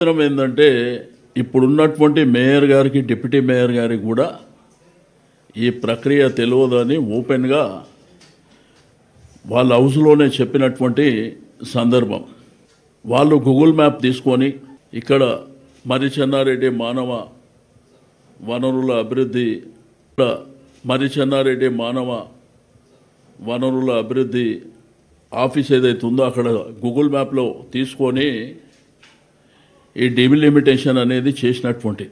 ఏంటంటే ఇప్పుడున్నటువంటి మేయర్ గారికి డిప్యూటీ మేయర్ గారికి కూడా ఈ ప్రక్రియ తెలియదని ఓపెన్గా వాళ్ళ హౌస్లోనే చెప్పినటువంటి సందర్భం. వాళ్ళు గూగుల్ మ్యాప్ తీసుకొని ఇక్కడ మరి చెన్నారెడ్డి మానవ వనరుల అభివృద్ధి ఆఫీస్ ఏదైతే ఉందో అక్కడ గూగుల్ మ్యాప్లో తీసుకొని ఈ డిలిమిటేషన్ అనేది చేసినటువంటి.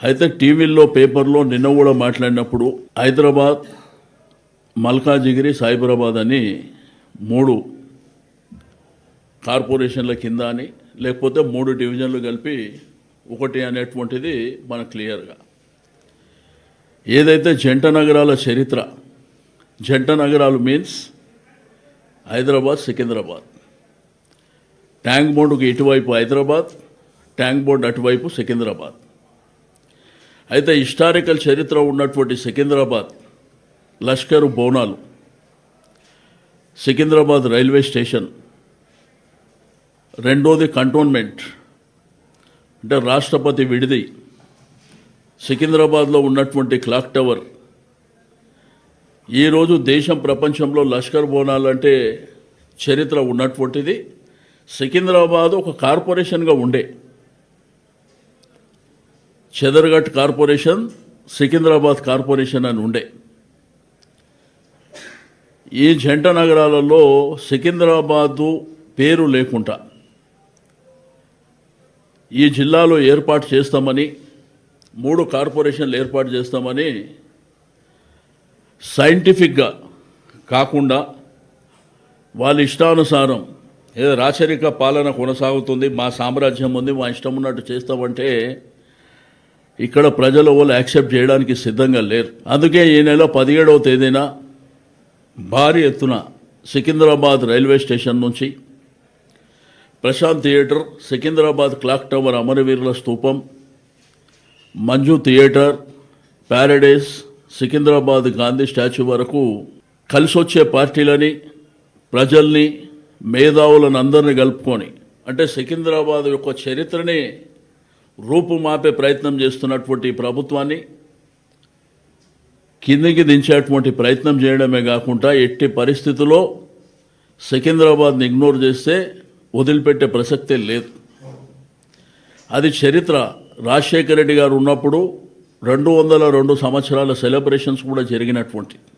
అయితే టీవీల్లో పేపర్లో నిన్న కూడా మాట్లాడినప్పుడు హైదరాబాద్, మల్కాజిగిరి, సైబరాబాద్ అని 3 కార్పొరేషన్ల కింద అని, లేకపోతే 3 డివిజన్లు కలిపి ఒకటి అనేటువంటిది మనకు క్లియర్గా. ఏదైతే జంట నగరాల చరిత్ర, జంట నగరాలు మీన్స్ హైదరాబాద్, సికింద్రాబాద్. ట్యాంక్ బోర్డుకు ఇటువైపు హైదరాబాద్, ట్యాంక్ బోర్డు అటువైపు సికింద్రాబాద్. అయితే హిస్టారికల్ చరిత్ర ఉన్నటువంటి సికింద్రాబాద్ లష్కరు బోనాలు, సికింద్రాబాద్ రైల్వే స్టేషన్, రెండోది కంటోన్మెంట్ అంటే రాష్ట్రపతి విడిది, సికింద్రాబాద్లో ఉన్నటువంటి క్లాక్ టవర్. ఈరోజు దేశం ప్రపంచంలో లష్కర్ బోనాలు అంటే చరిత్ర ఉన్నటువంటిది. సికింద్రాబాద్ ఒక కార్పొరేషన్గా ఉండే, చెదర్ఘట్ కార్పొరేషన్, సికింద్రాబాద్ కార్పొరేషన్ అని ఉండే. ఈ జంట నగరాలలో సికింద్రాబాదు పేరు లేకుండా ఈ జిల్లాలో ఏర్పాటు చేస్తామని, 3 కార్పొరేషన్లు ఏర్పాటు చేస్తామని సైంటిఫిక్గా కాకుండా వాళ్ళ ఇష్టానుసారం ఏదో రాచరిక పాలన కొనసాగుతుంది, మా సామ్రాజ్యం ఉంది, మా ఇష్టం ఉన్నట్టు చేస్తామంటే ఇక్కడ ప్రజలు వాళ్ళు యాక్సెప్ట్ చేయడానికి సిద్ధంగా లేరు. అందుకే ఈ నెల 17వ తేదీన భారీ ఎత్తున సికింద్రాబాద్ రైల్వే స్టేషన్ నుంచి Prashanth theatre, Secunderabad clock tower, అమరవీరుల స్తూపం, Manju theatre, Paradise, Secunderabad Gandhi statue వరకు కలిసొచ్చే పార్టీలని, ప్రజల్ని, మేధావులను అందరినీ కలుపుకొని, అంటే సికింద్రాబాద్ యొక్క చరిత్రని రూపుమాపే ప్రయత్నం చేస్తున్నటువంటి ప్రభుత్వాన్ని కిందికి దించేటువంటి ప్రయత్నం చేయడమే కాకుండా ఎట్టి పరిస్థితుల్లో సికింద్రాబాద్ని ఇగ్నోర్ చేస్తే వదిలిపెట్టే ప్రసక్తే లేదు. అది చరిత్ర. రాజశేఖర రెడ్డి గారు ఉన్నప్పుడు 202 సంవత్సరాల సెలబ్రేషన్స్ కూడా జరిగినటువంటి